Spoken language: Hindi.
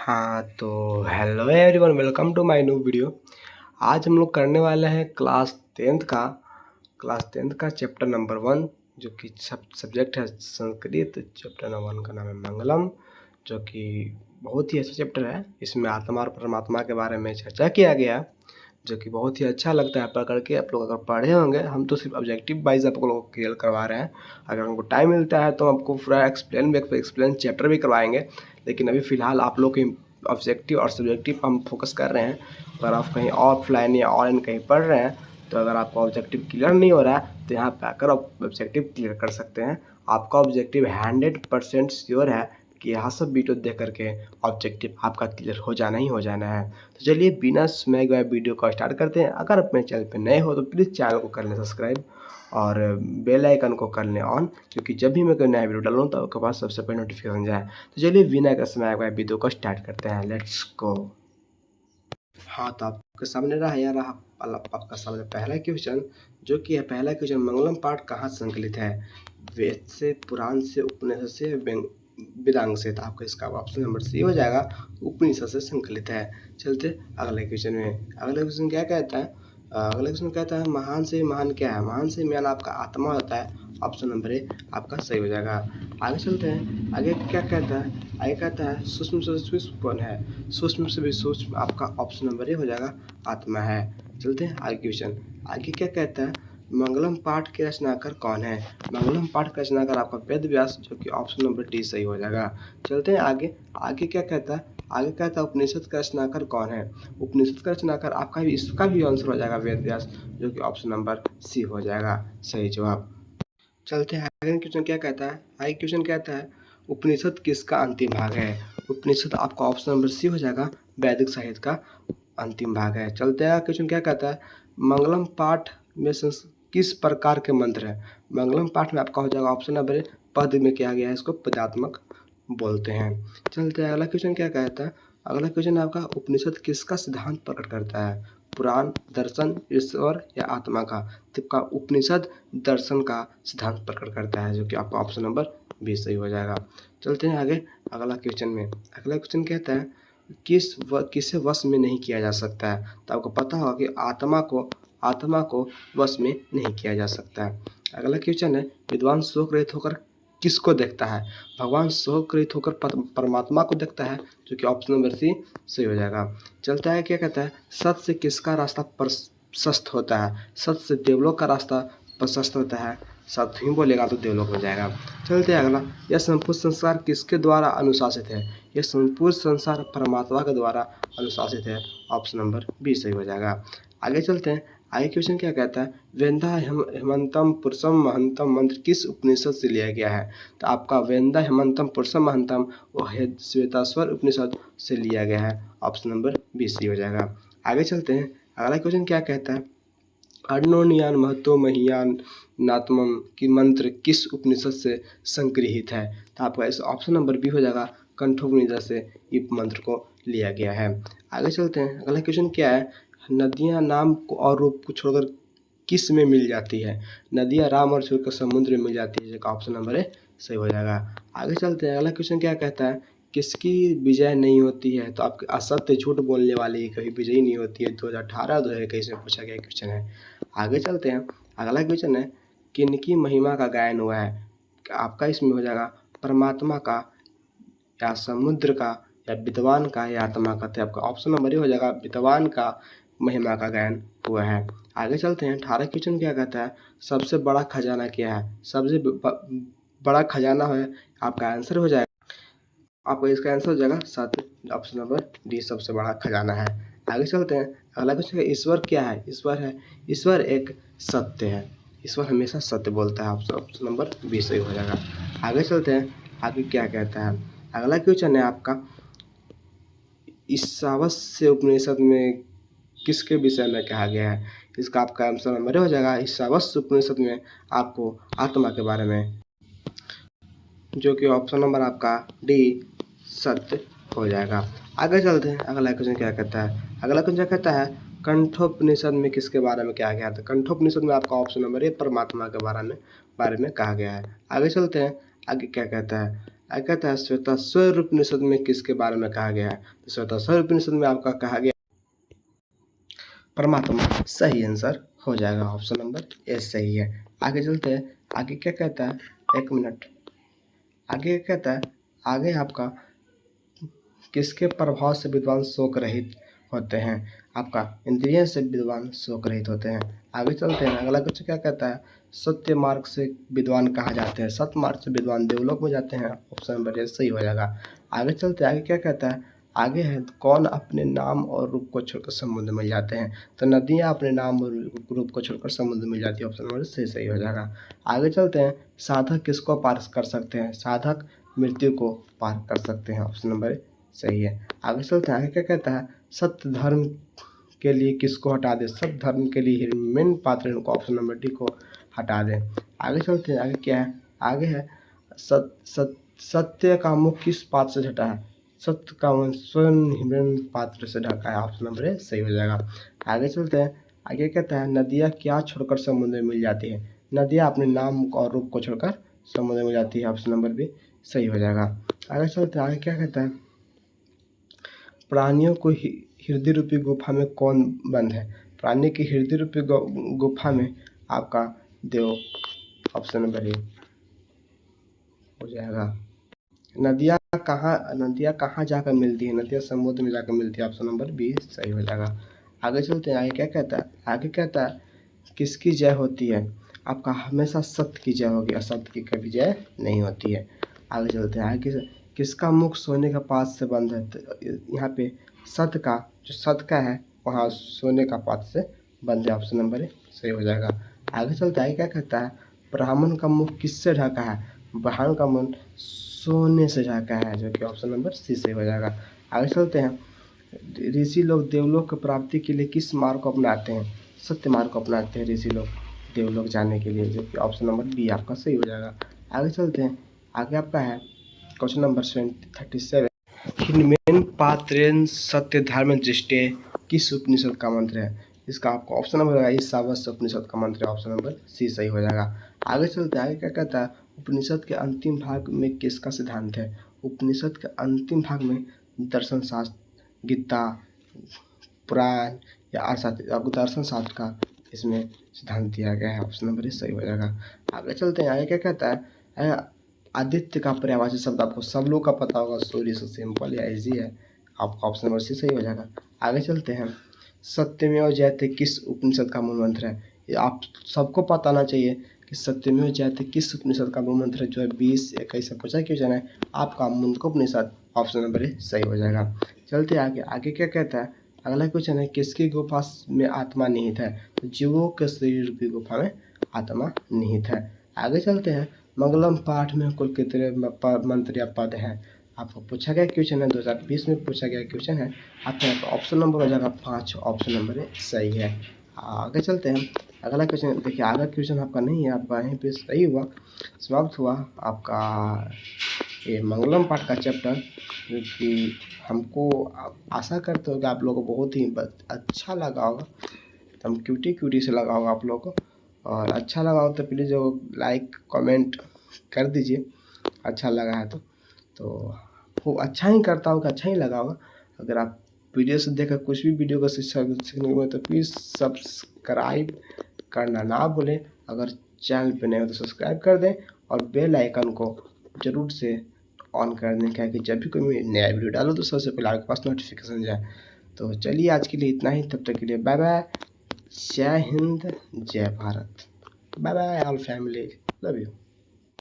हाँ, तो hello everyone, welcome to my new video. आज हम लोग करने वाले हैं क्लास टेंथ का चैप्टर नंबर 1, जो कि सब्जेक्ट है संस्कृत। चैप्टर नंबर 1 का नाम है मंगलम, जो कि बहुत ही अच्छा चैप्टर है। इसमें आत्मा और परमात्मा के बारे में चर्चा किया गया, जो कि बहुत ही अच्छा लगता है पढ़ करके। आप लोग अगर पढ़े होंगे, हम तो सिर्फ ऑब्जेक्टिव वाइज आप लोगों को क्लियर करवा रहे हैं। अगर हमको टाइम मिलता है तो आपको पूरा एक्सप्लेन चैप्टर भी करवाएंगे, लेकिन अभी फ़िलहाल आप लोग के ऑब्जेक्टिव और सब्जेक्टिव हम फोकस कर रहे हैं। अगर आप कहीं ऑफलाइन या ऑनलाइन कहीं पढ़ रहे हैं, तो अगर आपका ऑब्जेक्टिव क्लियर नहीं हो रहा है, तो यहाँ पे आकर आप ऑब्जेक्टिव क्लियर कर सकते हैं। आपका ऑब्जेक्टिव 100% श्योर है कि यहाँ सब वीडियो देख करके ऑब्जेक्टिव आपका क्लियर हो जाना ही हो जाना है। तो चलिए बिना समय गए वीडियो को स्टार्ट करते हैं। अगर आप मेरे चैनल पर नए हो तो प्लीज़ चैनल को कर लें सब्सक्राइब और बेल आइकन को कर लें ऑन, क्योंकि जब भी मैं कोई नया वीडियो डालूँ तो आपके पास सबसे पहले नोटिफिकेशन जाए। तो चलिए बिना का समय गए वीडियो को स्टार्ट करते हैं। Let's go. हाँ, तो आपके सामने रहा आपका सामने पहला क्वेश्चन, जो कि है पहला क्वेश्चन, मंगलम पाठ कहाँ संकलित है? वेद से, पुराण से, उपनिषद से, वेदांग से। तो आपका इसका ऑप्शन नंबर सी हो जाएगा, उपनिषद से संकलित है। चलते अगले क्वेश्चन में। अगला क्वेश्चन क्या कहता है? अगला क्वेश्चन कहता है महान से महान क्या है? महान से महान आपका आत्मा होता है। ऑप्शन नंबर ए आपका सही हो जाएगा। आगे चलते हैं। आगे क्या कहता है? आगे कहता है सूक्ष्म से सूक्ष्म कौन है? सूक्ष्म से भी सूक्ष्म आपका ऑप्शन नंबर ए हो जाएगा, आत्मा है। चलते हैं आगे क्वेश्चन। आगे क्या कहता है? मंगलम पाठ के रचनाकार कौन है? मंगलम पाठ का रचनाकार आपका वेद व्यास, जो कि ऑप्शन नंबर डी सही हो जाएगा। चलते हैं आगे। आगे क्या कहता है? आगे कहता है उपनिषद का रचनाकार कौन है? उपनिषद का रचनाकार आपका भी इसका भी आंसर हो जाएगा वेद व्यास, जो कि ऑप्शन नंबर सी हो जाएगा सही जवाब। चलते हैं आगे क्वेश्चन क्या कहता है? आगे क्वेश्चन कहता है उपनिषद किसका अंतिम भाग है? उपनिषद आपका ऑप्शन नंबर सी हो जाएगा, वैदिक साहित्य का अंतिम भाग है। चलते हैं क्वेश्चन क्या कहता है? मंगलम पाठ में किस प्रकार के मंत्र है? मंगलम पाठ में आपका हो जाएगा ऑप्शन नंबर ए, पद में किया गया है, इसको पदात्मक बोलते हैं। चलते हैं अगला क्वेश्चन क्या कहता है? अगला क्वेश्चन आपका उपनिषद किसका सिद्धांत प्रकट करता है? पुराण, दर्शन, ईश्वर या आत्मा का? तो आपका उपनिषद दर्शन का सिद्धांत प्रकट करता है, जो कि आपका ऑप्शन नंबर बी सही हो जाएगा। चलते हैं आगे अगला क्वेश्चन में। अगला क्वेश्चन कहता है किसे वश में नहीं किया जा सकता है? तो आपको पता होगा कि आत्मा को वश में नहीं किया जा सकता है। अगला क्वेश्चन है विद्वान शोक रहित होकर किसको देखता है? भगवान शोक रहित होकर परमात्मा को देखता है, जो कि ऑप्शन नंबर सी सही हो जाएगा। चलता है क्या कहता है? सत्य से किसका रास्ता प्रशस्त होता है? सत्य से देवलोक का रास्ता प्रशस्त होता है। सत्य ही बोलेगा तो देवलोक में जाएगा। चलते हैं अगला। यह संपूर्ण संसार किसके द्वारा अनुशासित है? यह संपूर्ण संसार परमात्मा के द्वारा अनुशासित है। ऑप्शन नंबर बी सही हो जाएगा। आगे चलते हैं। आगे क्वेश्चन क्या कहता है? वेदा हेमंतम पुरुषम महंतम मंत्र किस उपनिषद से लिया गया है? तो आपका वेदा हेमंतम पुरुषम महंतम वो श्वेताश्वर उपनिषद से लिया गया है। ऑप्शन नंबर बी सही हो जाएगा। आगे चलते हैं। अगला क्वेश्चन क्या कहता है? अर्णोनियान महतो महियान नात्मम की मंत्र किस उपनिषद से संगृहित है? तो आपका इस ऑप्शन नंबर बी हो जाएगा, कंठोपनिषद से इस मंत्र को लिया गया है। आगे चलते हैं। अगला क्वेश्चन क्या है? नदियां नाम को और रूप को छोड़कर किस में मिल जाती है? नदियां राम और छोड़कर समुद्र में मिल जाती है, जो ऑप्शन नंबर ए सही हो जाएगा। आगे चलते हैं। अगला क्वेश्चन क्या कहता है? किसकी विजय नहीं होती है? तो आपके असत्य झूठ बोलने वाले की कभी विजयी नहीं होती है। 2018-2021 में पूछा गया क्वेश्चन है। आगे चलते हैं। अगला क्वेश्चन है किनकी महिमा का गायन हुआ है? आपका इसमें हो जाएगा परमात्मा का, या समुद्र का, या विद्वान का, या आत्मा का। तो आपका ऑप्शन नंबर हो जाएगा विद्वान का महिमा का गायन हुआ है। आगे चलते हैं। 18 क्वेश्चन क्या कहता है? सबसे बड़ा खजाना क्या है? सबसे बड़ा खजाना है, आपका आंसर हो जाएगा, आपका इसका आंसर हो जाएगा सत्य। ऑप्शन नंबर डी सबसे बड़ा खजाना है। आगे चलते हैं। अगला क्वेश्चन है ईश्वर क्या है? ईश्वर एक सत्य है। ईश्वर हमेशा सत्य बोलता है। ऑप्शन नंबर बी सही हो जाएगा। आगे चलते हैं। आगे क्या कहता है? अगला क्वेश्चन है आपका ईशावास्य उपनिषद में किसके विषय में कहा गया है? इसका आपका आंसर नंबर हो जाएगा ईशावास्य उपनिषद में आपको आत्मा के बारे में, जो कि ऑप्शन नंबर आपका डी सत्य हो जाएगा। आगे चलते हैं। अगला क्वेश्चन क्या कहता है? अगला क्वेश्चन कहता है कंठोपनिषद में किसके बारे में कहा गया था? कंठोपनिषद में आपका ऑप्शन नंबर ए परमात्मा के बारे में कहा गया है। आगे चलते हैं। आगे क्या कहता है? आगे कहता है श्वेताश्वर उपनिषद में किसके बारे में कहा गया है? तो श्वेताश्वर उपनिषद में आपका कहा गया परमात्मा। सही आंसर हो जाएगा, ऑप्शन नंबर ए सही है। आगे चलते हैं, आगे क्या कहता है, 1 मिनट, आगे क्या कहता है, आगे आपका किसके प्रभाव से विद्वान शोक रहित होते हैं? आपका इंद्रियों से विद्वान शोक रहित होते हैं। आगे चलते हैं, अगला क्वेश्चन क्या कहता है, सत्य मार्ग से विद्वान कहा जाते हैं? सत्य मार्ग से विद्वान देवलोक में जाते हैं, ऑप्शन नंबर ए सही हो जाएगा। आगे चलते हैं, आगे क्या कहता है, आगे है कौन अपने नाम और रूप को छोड़कर समुद्र में जाते हैं? तो नदियाँ अपने नाम और रूप को छोड़कर समुद्र में जाती है, ऑप्शन नंबर से सही हो जाएगा। आगे चलते हैं, साधक किसको पार कर सकते हैं? साधक मृत्यु को पार कर सकते हैं, ऑप्शन नंबर सही है। आगे चलते हैं, आगे क्या कहता है, सत्य धर्म के लिए किसको हटा दें? सत्य धर्म के लिए हिरण्यन पात्रेण को, ऑप्शन नंबर डी को हटा दें। आगे चलते हैं, आगे क्या है, आगे है सत्य का मुख किस पात्र से ढका है? सत्य का मुख स्वयं हिरण्य पात्र से ढका है, ऑप्शन नंबर ए सही हो जाएगा। आगे चलते हैं, आगे कहता है नदियाँ क्या छोड़कर समुद्र में मिल जाती है? नदियाँ अपने नाम और रूप को छोड़कर समुद्र में मिल जाती है, ऑप्शन नंबर बी सही हो जाएगा। आगे चलते हैं, आगे क्या कहता है, प्राणियों को हृदय रूपी गुफा में कौन बंद है? प्राणी की हृदय रूपी गुफा में आपका देव, ऑप्शन नंबर ए हो जाएगा। नदियाँ कहाँ जाकर मिलती है? नदियाँ समुद्र में जाकर मिलती है, ऑप्शन नंबर बी सही हो जाएगा। आगे चलते हैं, आगे क्या कहता है, आगे कहता है किसकी जय होती है? आपका हमेशा सत्य की जय होगी, असत्य की कभी जय नहीं होती है। आगे चलते हैं, आगे किसका मुख सोने का पात्र से बंद है? तो यहाँ पे सत्य का जो सत्य का है वहाँ सोने का पात्र से बंद है, ऑप्शन नंबर ए सही हो जाएगा। आगे चलते हैं, आगे क्या कहता है, ब्राह्मण का मुख किससे ढका है? ब्राह्मण का मुख सोने से ढका है, जो कि ऑप्शन नंबर सी सही हो जाएगा। आगे चलते हैं, ऋषि लोग देवलोक की प्राप्ति के लिए किस मार्ग को अपनाते हैं? सत्य मार्ग को अपनाते हैं ऋषि लोग देवलोक जाने के लिए, जो कि ऑप्शन नंबर बी आपका सही हो जाएगा। आगे चलते हैं, आगे आपका है क्वेश्चन नंबर 37, हिरण्यन पात्रेण सत्य धर्म दृष्टि किस उपनिषद का मंत्र है? इसका आपको ऑप्शन नंबर होगा ईशावास्य उपनिषद का मंत्र है, ऑप्शन नंबर सी सही हो जाएगा। आगे चलते हैं, आगे क्या कहता है, उपनिषद के अंतिम भाग में किसका सिद्धांत है? उपनिषद के अंतिम भाग में दर्शन शास्त्र, गीता, पुराण या अर्थशास्त्र, दर्शन शास्त्र का इसमें सिद्धांत दिया गया है, ऑप्शन नंबर सही हो जाएगा। आगे चलते हैं, आगे क्या कहता है, आदित्य का पर्यायवाची शब्द आपको सब लोग का पता होगा, सूर्य से सिंपल या इजी है, आपका ऑप्शन नंबर सी सही हो जाएगा। आगे चलते हैं, सत्यमेव जयते किस उपनिषद का मूल मंत्र है? ये आप सबको पता होना चाहिए कि सत्यमेव जयते किस उपनिषद का मूल मंत्र है, जो है 20, 21 से पूछा क्वेश्चन है, आपका मुंडकोपनिषद, ऑप्शन नंबर सही हो जाएगा। चलते आगे, आगे क्या कहता है, अगला क्वेश्चन है किसकी गुफा में आत्मा निहित है? तो जीवों के शरीर रूपी गुफा में आत्मा निहित है। आगे चलते हैं, मंगलम पाठ में कुल कितने मंत्र या पद हैं? आपको पूछा गया क्वेश्चन है, 2020 में पूछा गया क्वेश्चन है, आपका ऑप्शन नंबर हो जाएगा 5, ऑप्शन नंबर सही है। आगे चलते हैं, अगला क्वेश्चन देखिए, आगे क्वेश्चन आपका नहीं है, आपका यहीं पे सही हुआ, समाप्त हुआ आपका ये मंगलम पाठ का चैप्टर, जो कि हमको आशा करते हो कि आप लोगों को बहुत ही अच्छा लगा होगा, एकदम क्यूटी से लगा होगा आप लोगों को, और अच्छा लगा हो तो प्लीज़ वो लाइक कमेंट कर दीजिए, अच्छा लगा है तो वो अच्छा ही करता हूँ कि अच्छा ही लगा होगा। अगर आप वीडियो से देखकर कुछ भी वीडियो को सीखने को मिले तो प्लीज़ सब्सक्राइब करना ना भूलें, अगर चैनल पे नए हो तो सब्सक्राइब कर दें और बेल आइकन को ज़रूर से ऑन कर दें, क्या कि जब भी कोई मैं नया वीडियो डालूँ तो सबसे पहले आपके पास नोटिफिकेशन जाए। तो चलिए आज के लिए इतना ही, तब तक के लिए बाय बाय, जय हिंद, जय Bharat, bye bye all family, love you.